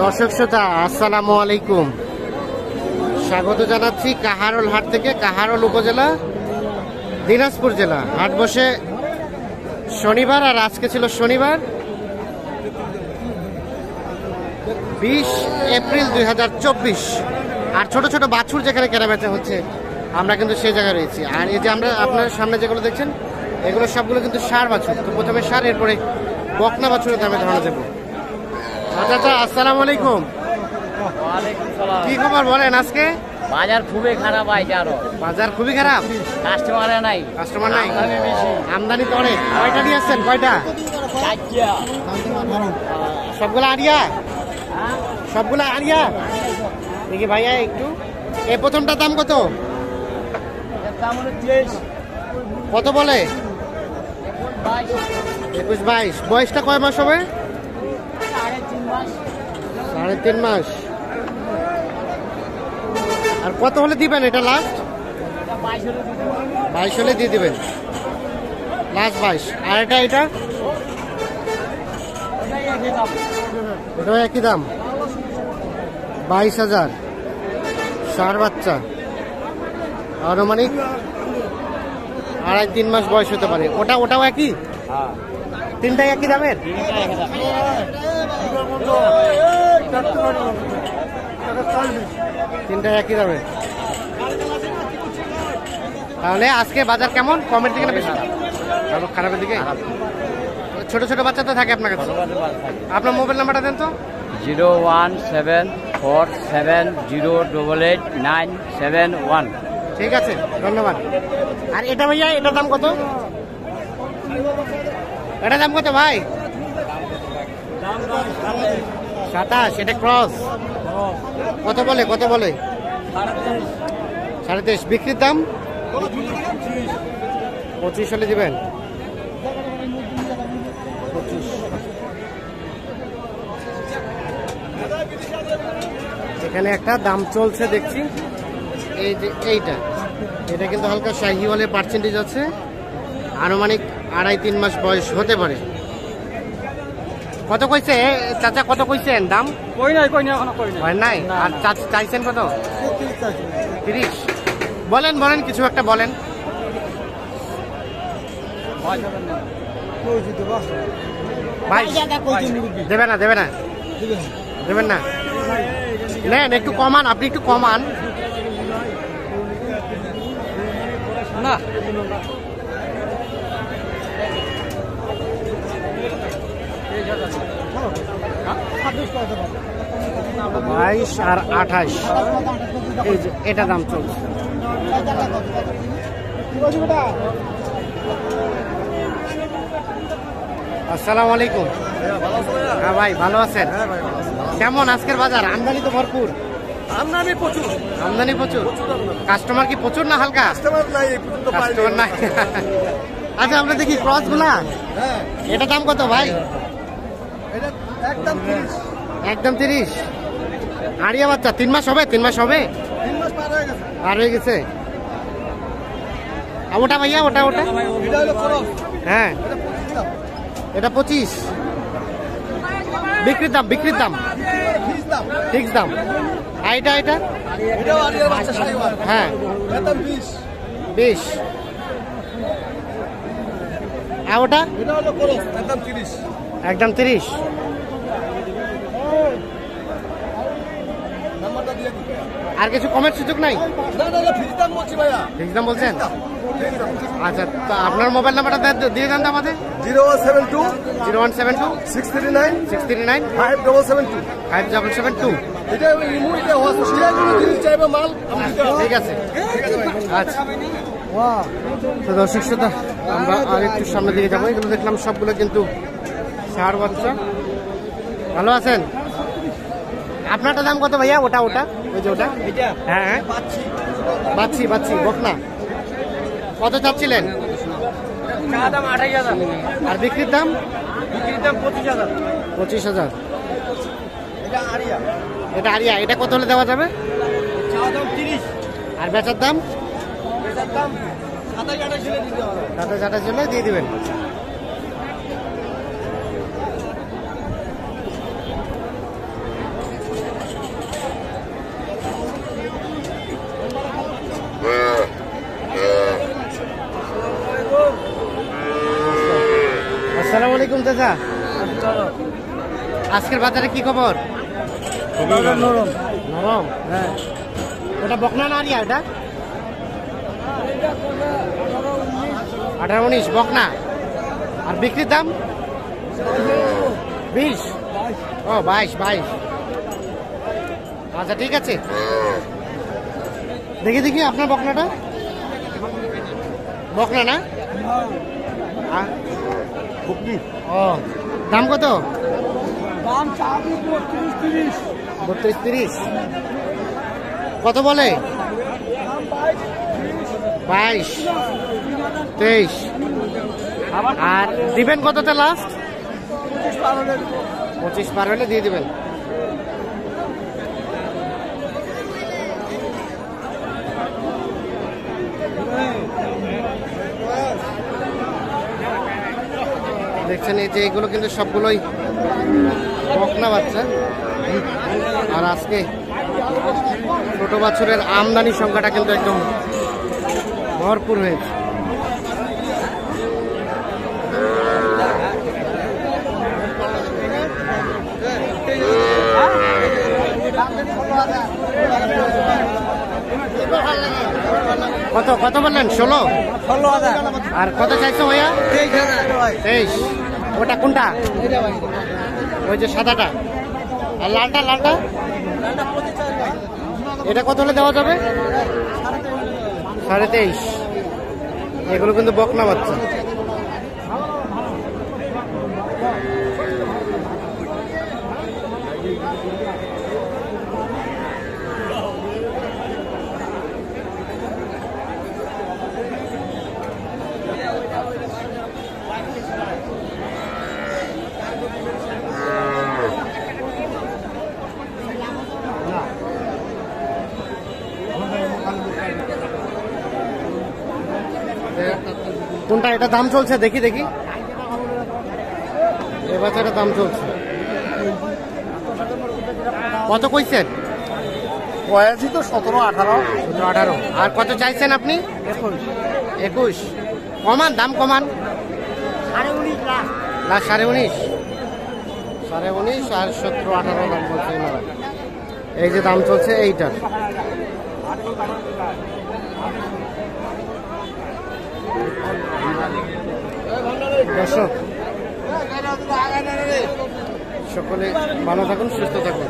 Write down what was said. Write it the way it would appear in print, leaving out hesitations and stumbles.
দর্শক শ্রোতা আসসালামু আলাইকুম, স্বাগত জানাচ্ছি কাহারোল হাট থেকে। কাহারোল উপজেলা, দিনাজপুর জেলা। হাট বসে শনিবার, আর আজকে ছিল শনিবার 20 এপ্রিল 2024। আর ছোট ছোট বাছুর যেখানে কেনাবেচা হচ্ছে, আমরা কিন্তু সেই জায়গায় রয়েছি। আর এই যে আমরা আপনার সামনে যেগুলো দেখছেন, এগুলো সবগুলো কিন্তু ষাঁড় বাছুর। তো প্রথমে ষাঁড়, এরপরে বকনা বাছুরের দামে ধারণা দেবো। আচ্ছা, আসসালামু আলাইকুম। কি খবর বলেন? আজকে বাজার খুবই খারাপ আছে। আরো বাজার খুবই খারাপ, কাস্টমার নাই। আমদানি তো অনেক। কয়টা নিয়ে আসছেন? কয়টা? সবগুলো আড়িয়া? সবগুলো আড়িয়া দেখি ভাইয়া একটু। এই প্রথমটার দাম কত? কত বলে? 21-22। বয়সটা কয় মাস হবে? 3.5 মাস। আর কত হলে দিবেন এটা লাস্ট? 22 হলে দিয়ে দিবেন, লাস্ট 22। আর এটা এটাও একই দাম, 22,000। ষাঁড় বাচ্চা, আনুমানিক 2.5-3 মাস বয়স হতে পারে। ওটাও একই? তিনটাই একই দামের? তিনটাই একই দামের। তাহলে আজকে বাজার কেমন? কমের দিকে না বেশি? খারাপের দিকে। ছোট ছোট বাচ্চা তো থাকে আপনার কাছে। আপনার মোবাইল নাম্বারটা দেন তো। 01747088971। ঠিক আছে, ধন্যবাদ। আর এটা ভাইয়া, এটার দাম কত? এটার দাম কত ভাই? 27। এটা ক্রস। কত বলে? 23.5। বিক্রির দাম 25 হলে দিবেন। 25। এখানে একটা দাম চলছে দেখছি, এই যে এটা কিন্তু হালকা শাহিওয়ালের পার্সেন্টেজ আছে। আনুমানিক 2.5-3 মাস বয়স হতে পারে। কত কইছে চাচা? কত কইছেন দাম? কই নাই নাই। আর চাইছেন কত? 30। বলেন কিছু একটা বলেন। 22 দেবে না? নেন, একটু কমান, আপনি একটু কমান না। 22 আর 28। এই যে এটা দাম চলছে। আসসালামু আলাইকুম। হ্যাঁ ভাই, ভালো আছেন? কেমন আজকের বাজার? আমদানি তো ভরপুর। আমদানি প্রচুর। কাস্টমার কি প্রচুর না হালকা? কাস্টমার নাই। আচ্ছা, আমরা দেখি ক্রস গুলা। এটা দাম কত ভাই? একদম 30। আড়িয়া বাচ্চা 3 মাস হবে? 3 মাস হবে? পার হয়ে গেছে। ওটা ভাইয়া, ওটা হ্যাঁ, এটা 25। বিক্রির দাম ফিক্স দাম। এটা হ্যাঁ 20। আর ওটা একদম 30। আর কিছু কমের সুযোগ নাই? ফিক্স দাম বলছেন? আচ্ছা, তো আপনার মোবাইল নাম্বারটা দিয়ে দেন তো আমাদের। 0172 639 5772। ঠিক আছে, আচ্ছা। তো দর্শক শ্রোতা, আমরা আর একটু সামনের দিকে যাবো। এগুলো দেখলাম সবগুলো কিন্তু ষাঁড় বাচ্চা। ভালো আছেন? আপনারটা দাম কত ভাইয়া? ওটা ওই যে ওটা? হ্যাঁ, বাচ্চি বকনা। কত চাচ্ছিলেন? 28,000। আর বিক্রির দাম? 25,000। এটা আরিয়া। এটা কত হলে দেওয়া যাবে? 30। আর বেচার দাম? 27-28 হলে দিয়ে দিবেন। চা আজকের বাজারে কি খবর? নরম। নরম। হ্যাঁ। ওটা বকনা না আরিয়া? এটা 18-19 বকনা। আর বিক্রির দাম 20? ও 22। আচ্ছা ঠিক আছে, দেখি দেখি আপনার বকনাটা। বকনা না? ও দাম কত? দাম 32-30। কত বলে? 22-23। আর দিবেন কততে লাস্ট? 25 পার হলে দিয়ে দিবেন। দেখছেন এই যে এগুলো কিন্তু সবগুলোই বকনা বাচ্চা। আর আজকে ছোট বাছুরের আমদানির সংখ্যাটা কিন্তু একদম ভরপুর হয়েছে। কত কত বললেন? 16? আর কত চাইছো ভাইয়া? 23। ওটা কোনটা? ওই যে সাদাটা। আর লালটা? লালটা এটা কত হলে দেওয়া যাবে? 23.5। এগুলো কিন্তু বকনা বাচ্চা। কোনটা? এটা দাম চলছে, দেখি দেখি। এ বাচ্চাটা দাম চলছে কত কইছেন? বয়সই তো 17-18। আর কত চাইছেন আপনি? 21। কমান, দাম কমান। 19.5 আর 17-18 দাম বলছে এনারা। এই যে দাম চলছে এইটার। দর্শক সকলে ভালো থাকুন, সুস্থ থাকুন।